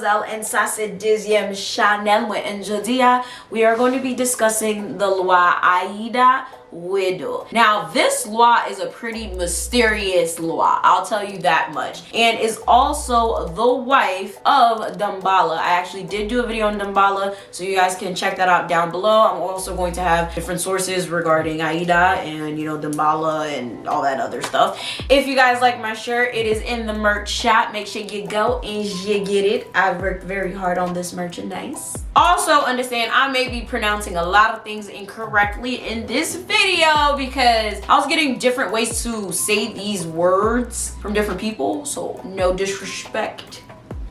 Mademoiselle, and ça c'est deuxième Chanel. And Jodia, we are going to be discussing the loi AYIDA WEDO. Now, this law is a pretty mysterious law, I'll tell you that much, and is also the wife of Dambala. I actually did do a video on Dambala, so you guys can check that out down below. I'm also going to have different sources regarding AYIDA and, you know, Dambala and all that other stuff. If you guys like my shirt, it is in the merch shop. Make sure you go and you get it. I've worked very hard on this merchandise. Also, understand I may be pronouncing a lot of things incorrectly in this video because I was getting different ways to say these words from different people, so no disrespect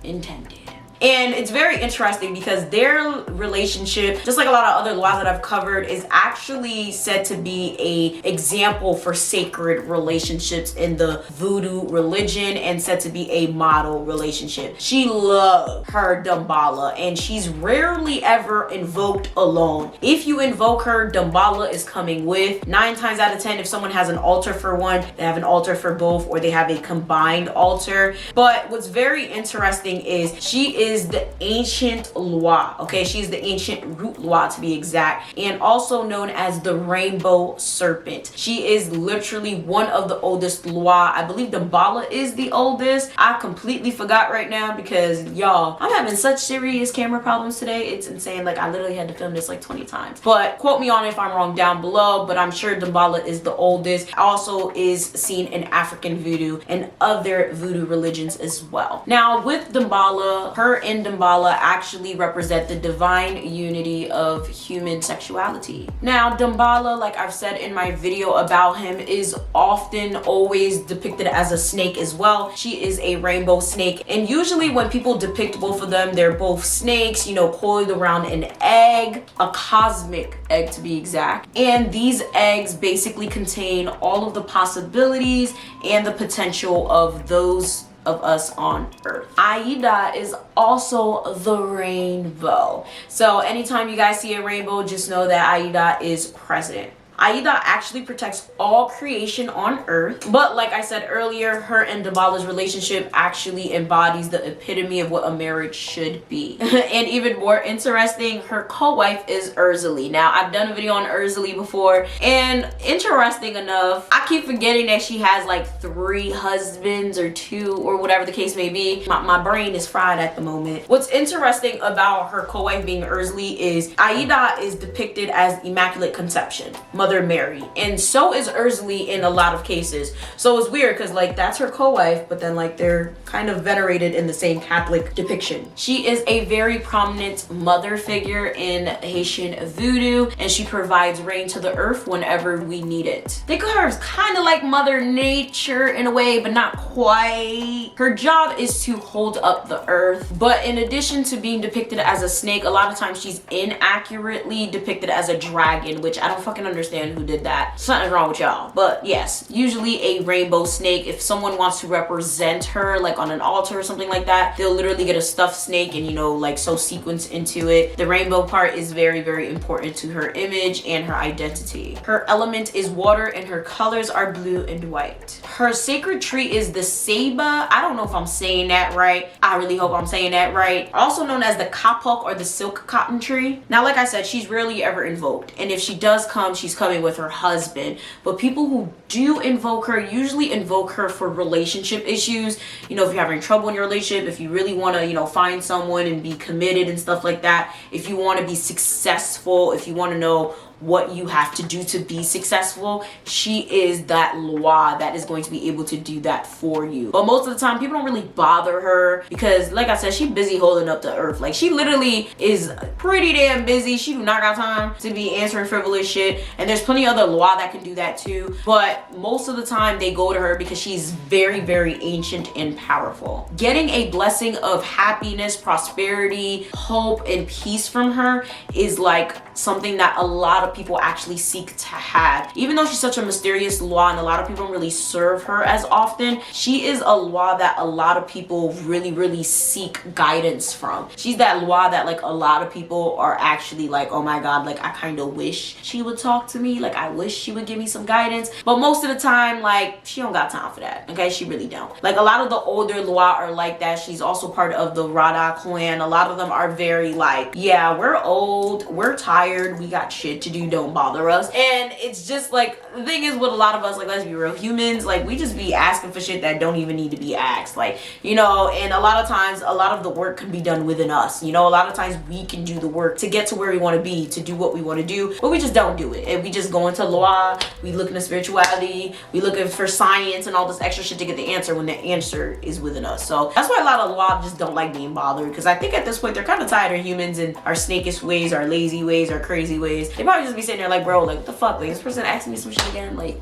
intended. And it's very interesting because their relationship, just like a lot of other laws that I've covered, is actually said to be a example for sacred relationships in the voodoo religion and said to be a model relationship. She loved her Dambala and she's rarely ever invoked alone. If you invoke her, Dambala is coming with. 9 times out of 10, if someone has an altar for one, they have an altar for both, or they have a combined altar. But what's very interesting is she is the ancient loi, okay? She's the ancient root loi to be exact, and also known as the rainbow serpent. She is literally one of the oldest loi. I believe Dambala is the oldest. I completely forgot right now because y'all, I'm having such serious camera problems today. It's insane. Like, I literally had to film this like 20 times. But quote me on it if I'm wrong down below, but I'm sure Dambala is the oldest. Also is seen in African voodoo and other voodoo religions as well. Now, with Dambala, her and Dambala actually represent the divine unity of human sexuality. Now, Dambala, like I've said in my video about him, is often always depicted as a snake as well. She is a rainbow snake, and usually when people depict both of them, they're both snakes, you know, coiled around an egg, a cosmic egg to be exact. And these eggs basically contain all of the possibilities and the potential of those of us on earth. AYIDA is also the rainbow. So anytime you guys see a rainbow, just know that AYIDA is present. AYIDA actually protects all creation on earth, but like I said earlier, her and Dambala's relationship actually embodies the epitome of what a marriage should be. And even more interesting, her co-wife is Urzuli. Now, I've done a video on Urzuli before, and interesting enough, I keep forgetting that she has like 3 husbands or 2 or whatever the case may be. My brain is fried at the moment. What's interesting about her co-wife being Urzuli is AYIDA is depicted as Immaculate Conception, Mother Mary, and so is Urzuli in a lot of cases. So it's weird because like that's her co-wife, but then like they're kind of venerated in the same Catholic depiction. She is a very prominent mother figure in Haitian voodoo, and she provides rain to the earth whenever we need it. Think of her as kind of like Mother Nature in a way, but not quite. Her job is to hold up the earth, but in addition to being depicted as a snake, a lot of times she's inaccurately depicted as a dragon, which I don't fucking understand who did that. Something's wrong with y'all. But yes, usually a rainbow snake. If someone wants to represent her like on an altar or something like that, they'll literally get a stuffed snake and, you know, like sew sequence into it. The rainbow part is very, very important to her image and her identity. Her element is water and her colors are blue and white. Her sacred tree is the Saba. I don't know if I'm saying that right. I really hope I'm saying that right. Also known as the kapok or the silk cotton tree. Now, like I said, she's rarely ever invoked, and if she does come, she's coming with her husband. But people who do invoke her usually invoke her for relationship issues. You know, if you're having trouble in your relationship, if you really want to, you know, find someone and be committed and stuff like that, if you want to be successful, if you want to know what you have to do to be successful, she is that loi that is going to be able to do that for you. But most of the time, people don't really bother her because, like I said, she's busy holding up the earth. Like, she literally is pretty damn busy. She do not got time to be answering frivolous shit, and there's plenty of other loi that can do that too, but most of the time they go to her because she's very, very ancient and powerful. Getting a blessing of happiness, prosperity, hope, and peace from her is like something that a lot of people actually seek to have. Even though she's such a mysterious loi and a lot of people don't really serve her as often, she is a loi that a lot of people really seek guidance from. She's that loi that like a lot of people are actually like, oh my god, like I kind of wish she would talk to me, like I wish she would give me some guidance. But most of the time, like, she don't got time for that. Okay, she really don't. Like a lot of the older loi are like that. She's also part of the Rada clan. A lot of them are very like, yeah, we're old, we're tired, we got shit to do, don't bother us. And it's just like, the thing is with a lot of us, like, let's be real, humans, like, we just be asking for shit that don't even need to be asked. Like, you know, and a lot of times, a lot of the work can be done within us. You know, a lot of times we can do the work to get to where we want to be, to do what we want to do, but we just don't do it. And we just go into loi, we look into spirituality, we looking for science and all this extra shit to get the answer when the answer is within us. So that's why a lot of loi just don't like being bothered, because I think at this point they're kind of tired of humans and our snakish ways, our lazy ways, our crazy ways. They probably just be sitting there like, bro, like what the fuck, like this person asking me some shit again, like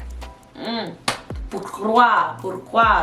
pourquoi,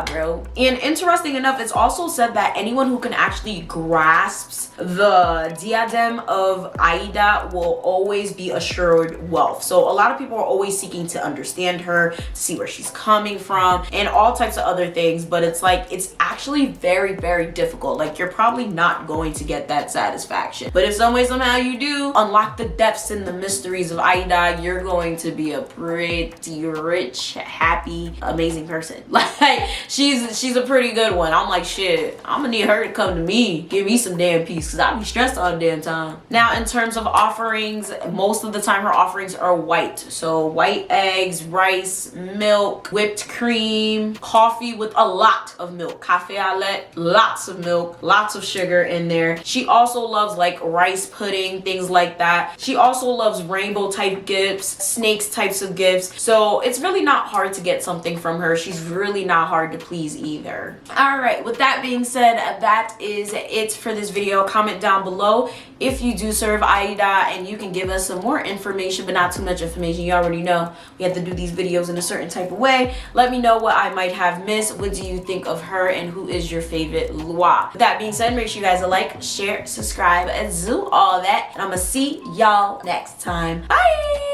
bro? And interesting enough, it's also said that anyone who can actually grasps the diadem of Aida will always be assured wealth. So a lot of people are always seeking to understand her, to see where she's coming from, and all types of other things. But it's like, it's actually very difficult. Like, you're probably not going to get that satisfaction. But if some way, somehow you do unlock the depths and the mysteries of Aida, you're going to be a pretty rich, happy, amazing person. Like, she's a pretty good one. I'm like, shit, I'm gonna need her to come to me, give me some damn peace, because I be stressed all the damn time. Now, in terms of offerings, most of the time her offerings are white. So white eggs, rice, milk, whipped cream, coffee with a lot of milk, cafe au lait, lots of milk, lots of sugar in there. She also loves like rice pudding, things like that. She also loves rainbow type gifts, snakes types of gifts. So it's really not hard to get something from her. She's really not hard to please either. All right, with that being said, that is it for this video. Comment down below if you do serve Aida, and you can give us some more information, but not too much information. You already know we have to do these videos in a certain type of way. Let me know what I might have missed. What do you think of her, and who is your favorite loi? With that being said, make sure you guys like, share, subscribe, and do all that, and I'm gonna see y'all next time. Bye.